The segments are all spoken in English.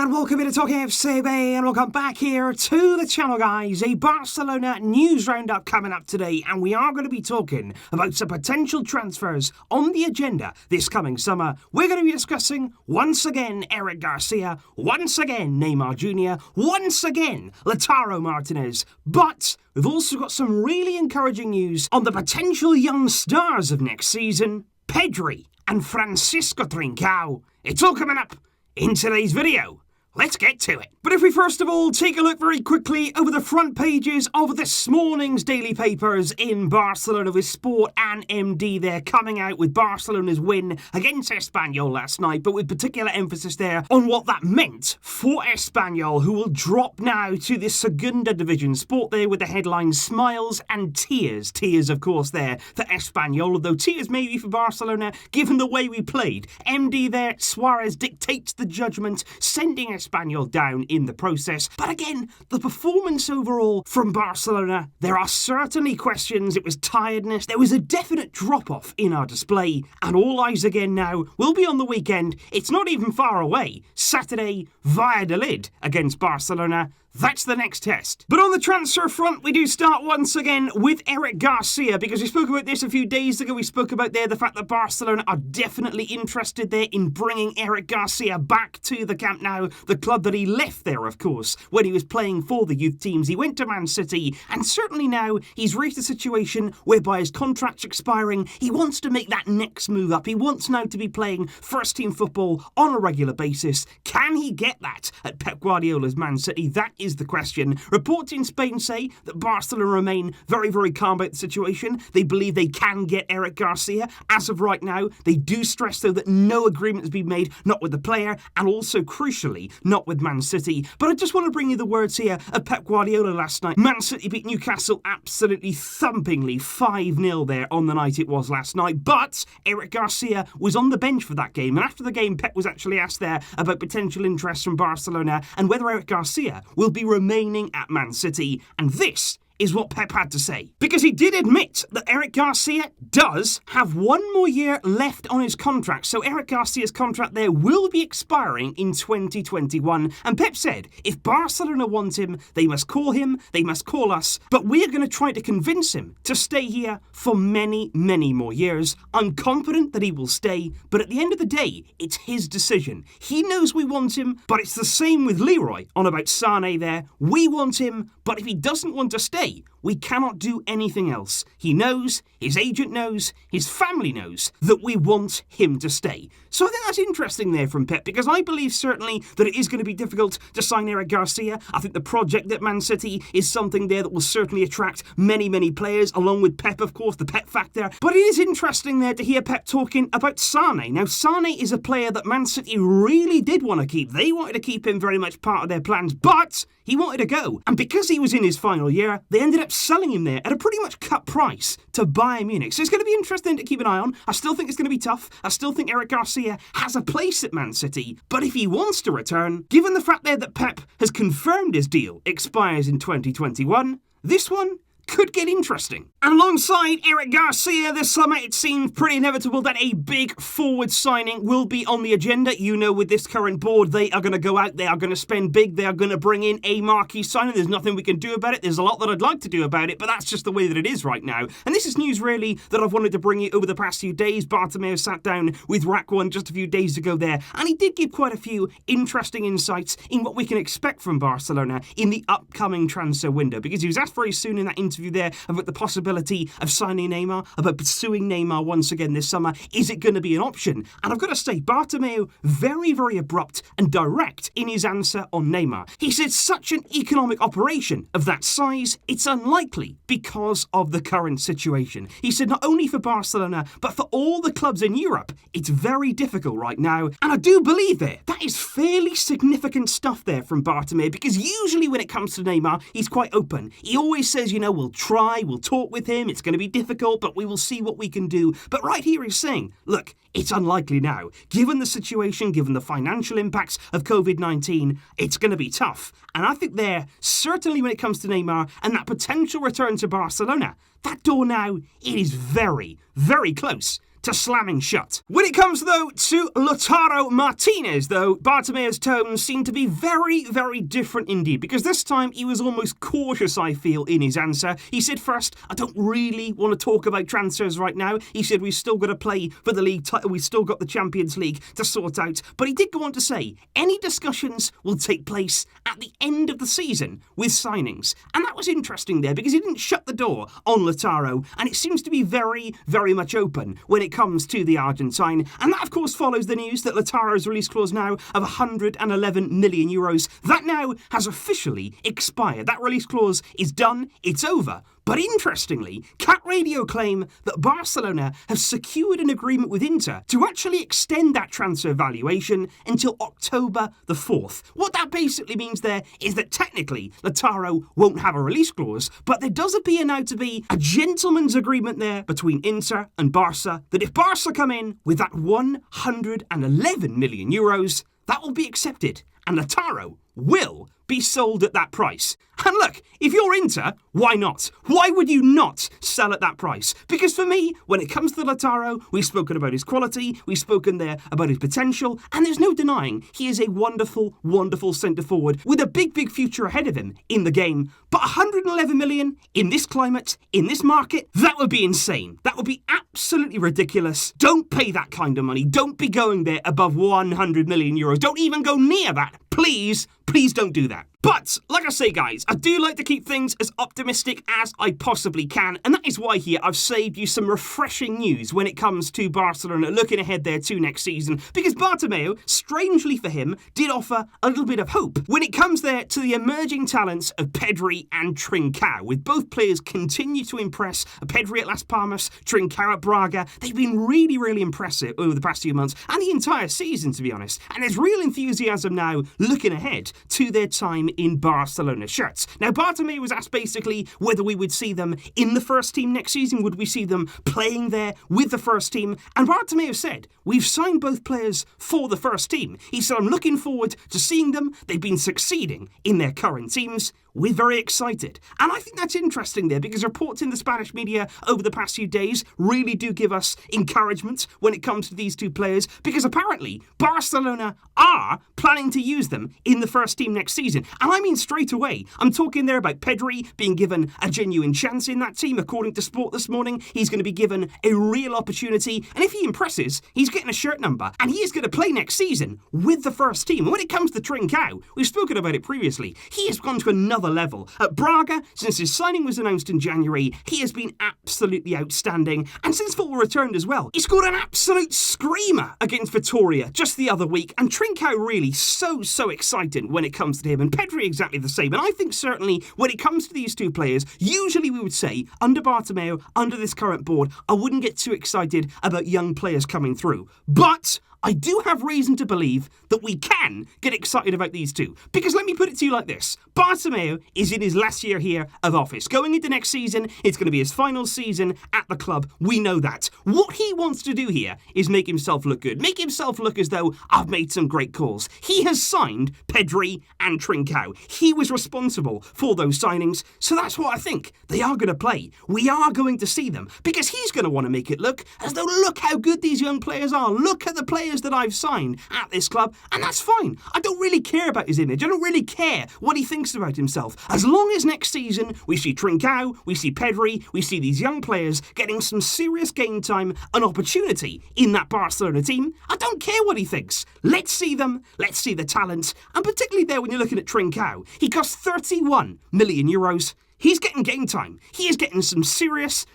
and welcome to TalkFCB, and welcome back here to the channel, guys. A Barcelona news roundup coming up today, and we are going to be talking about some potential transfers on the agenda this coming summer. We're going to be discussing, once again, Eric Garcia, once again, Neymar Jr., once again, Lautaro Martinez, but we've also got some really encouraging news on the potential young stars of next season, Pedri and Francisco Trincao. It's all coming up in today's video. Let's get to it. But if we first of all take a look very quickly over the front pages of this morning's daily papers in Barcelona, with Sport and MD there coming out with Barcelona's win against Espanyol last night, but with particular emphasis there on what that meant for Espanyol, who will drop now to the Segunda Division. Sport there with the headline Smiles and Tears. Tears, of course, there for Espanyol, although tears maybe for Barcelona, given the way we played. MD there, Suarez dictates the judgment, sending Espanyol down in the process. But again, the performance overall from Barcelona, there are certainly questions. It was tiredness. There was a definite drop-off in our display. And all eyes again now will be on the weekend. It's not even far away. Saturday, Valladolid against Barcelona. That's the next test. But on the transfer front, we do start once again with Eric Garcia, because we spoke about this a few days ago. We spoke about there the fact that Barcelona are definitely interested there in bringing Eric Garcia back to the Camp Nou, the club that he left there, of course, when he was playing for the youth teams. He went to Man City, and certainly now he's reached a situation whereby his contract's expiring. He wants to make that next move up. He wants now to be playing first-team football on a regular basis. Can he get that at Pep Guardiola's Man City? That is the question. Reports in Spain say that Barcelona remain very, very calm about the situation. They believe they can get Eric Garcia. As of right now, they do stress, though, that no agreement has been made, not with the player, and also, crucially, not with Man City. But I just want to bring you the words here of Pep Guardiola last night. Man City beat Newcastle absolutely thumpingly, 5-0 there on the night it was last night. But Eric Garcia was on the bench for that game. And after the game, Pep was actually asked there about potential interest from Barcelona and whether Eric Garcia will be remaining at Man City. And this is what Pep had to say. Because he did admit that Eric Garcia does have one more year left on his contract. So Eric Garcia's contract there will be expiring in 2021. And Pep said, if Barcelona want him, they must call us. But we're going to try to convince him to stay here for many, many more years. I'm confident that he will stay. But at the end of the day, it's his decision. He knows we want him, but it's the same with Leroy on about Sané there. We want him, but if he doesn't want to stay, we cannot do anything else. He knows, his agent knows, his family knows that we want him to stay. So I think that's interesting there from Pep, because I believe certainly that it is going to be difficult to sign Eric Garcia. I think the project at Man City is something there that will certainly attract many, many players, along with Pep, of course, the Pep factor. But it is interesting there to hear Pep talking about Sané. Now, Sané is a player that Man City really did want to keep. They wanted to keep him very much part of their plans, but he wanted to go. And because he was in his final year, they ended up selling him there at a pretty much cut price to Bayern Munich. So it's going to be interesting to keep an eye on. I still think it's going to be tough. I still think Eric Garcia has a place at Man City. But if he wants to return, given the fact there that Pep has confirmed his deal expires in 2021, this one could get interesting. And alongside Eric Garcia this summer, it seems pretty inevitable that a big forward signing will be on the agenda. You know, with this current board, they are going to go out, they are going to spend big, they are going to bring in a marquee signing. There's nothing we can do about it. There's a lot that I'd like to do about it, but that's just the way that it is right now. And this is news really that I've wanted to bring you over the past few days. BARTOMEU sat down with Rack1 just a few days ago there, and he did give quite a few interesting insights in what we can expect from Barcelona in the upcoming transfer window, because he was asked very soon in that interview there about the possibility of signing Neymar, about pursuing Neymar once again this summer. Is it going to be an option? And I've got to say, Bartomeu, very, very abrupt and direct in his answer on Neymar. He said such an economic operation of that size, it's unlikely because of the current situation. He said not only for Barcelona, but for all the clubs in Europe, it's very difficult right now. And I do believe that is fairly significant stuff there from Bartomeu, because usually when it comes to Neymar, he's quite open. He always says, you know, we'll try, we'll talk with him, it's going to be difficult, but we will see what we can do. But right here he's saying, look, it's unlikely now. Given the situation, given the financial impacts of COVID-19, it's going to be tough. And I think there, certainly when it comes to Neymar and that potential return to Barcelona, that door now, it is very, very close to slamming shut. When it comes, though, to Lautaro Martinez, though, Bartomeu's tones seem to be very, very different indeed, because this time he was almost cautious, I feel, in his answer. He said first, I don't really want to talk about transfers right now. He said we've still got to play for the league title, we've still got the Champions League to sort out. But he did go on to say any discussions will take place at the end of the season with signings. And that was interesting there, because he didn't shut the door on Lautaro, and it seems to be very, very much open when it comes to the Argentine. And that, of course, follows the news that Lautaro's release clause now of 111 million euros. That now has officially expired. That release clause is done. It's over. But interestingly, Cat Radio claim that Barcelona have secured an agreement with Inter to actually extend that transfer valuation until October the 4th. What that basically means there is that technically Lautaro won't have a release clause, but there does appear now to be a gentleman's agreement there between Inter and Barça that if Barça come in with that 111 million euros, that will be accepted and Lautaro will be sold at that price. And look, if you're Inter, why not? Why would you not sell at that price? Because for me, when it comes to Lautaro, we've spoken about his quality, we've spoken there about his potential, and there's no denying he is a wonderful, wonderful centre-forward with a big, big future ahead of him in the game. But 111 million in this climate, in this market, that would be insane. That would be absolutely ridiculous. Don't pay that kind of money. Don't be going there above 100 million euros. Don't even go near that. Please, please don't do that. But, like I say, guys, I do like to keep things as optimistic as I possibly can, and that is why here I've saved you some refreshing news when it comes to Barcelona looking ahead there to next season, because Bartomeu, strangely for him, did offer a little bit of hope when it comes there to the emerging talents of Pedri and Trincão, with both players continue to impress. Pedri at Las Palmas, Trincão at Braga. They've been really, really impressive over the past few months, and the entire season, to be honest, and there's real enthusiasm now looking ahead to their time in Barcelona shirts. Now, Bartomeu was asked basically whether we would see them in the first team next season. Would we see them playing there with the first team? And Bartomeu said, we've signed both players for the first team. He said, I'm looking forward to seeing them. They've been succeeding in their current teams. We're very excited. And I think that's interesting there, because reports in the Spanish media over the past few days really do give us encouragement when it comes to these two players, because apparently Barcelona are planning to use them in the first team next season. And I mean straight away. I'm talking there about Pedri being given a genuine chance in that team. According to Sport this morning, he's going to be given a real opportunity. And if he impresses, he's getting a shirt number. And he is going to play next season with the first team. And when it comes to Trincão, we've spoken about it previously. He has gone to another level. At Braga, since his signing was announced in January, he has been absolutely outstanding. And since football returned as well, he scored an absolute screamer against Vitoria just the other week. And Trincão really so exciting when it comes to him. And Pedri exactly the same. And I think certainly when it comes to these two players, usually we would say under Bartomeu, under this current board, I wouldn't get too excited about young players coming through. But I do have reason to believe that we can get excited about these two. Because let me put it to you like this. Bartomeu is in his last year here of office. Going into next season, it's going to be his final season at the club. We know that. What he wants to do here is make himself look good. Make himself look as though I've made some great calls. He has signed Pedri and Trincão. He was responsible for those signings. So that's what I think. They are going to play. We are going to see them. Because he's going to want to make it look as though, look how good these young players are. Look at the players that I've signed at this club, and that's fine. I don't really care about his image. I don't really care what he thinks about himself. As long as next season we see Trincão, we see Pedri, we see these young players getting some serious game time and opportunity in that Barcelona team, I don't care what he thinks. Let's see them, let's see the talent, and particularly there when you're looking at Trincão, he costs 31 million euros. He's getting game time. He is getting some serious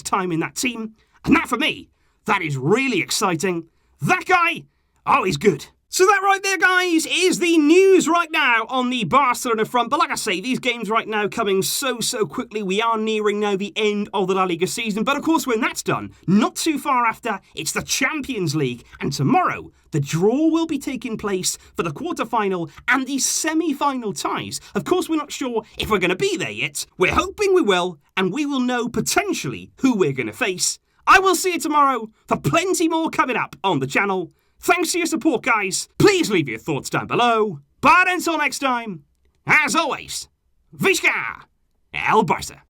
time in that team, and that for me, that is really exciting. That guy, oh, he's good. So that right there, guys, is the news right now on the Barcelona front. But like I say, these games right now coming so quickly. We are nearing now the end of the La Liga season. But of course, when that's done, not too far after, it's the Champions League. And tomorrow, the draw will be taking place for the quarter-final and the semi-final ties. Of course, we're not sure if we're going to be there yet. We're hoping we will, and we will know potentially who we're going to face. I will see you tomorrow for plenty more coming up on the channel. Thanks for your support, guys. Please leave your thoughts down below. But until next time, as always, Visca el Barça.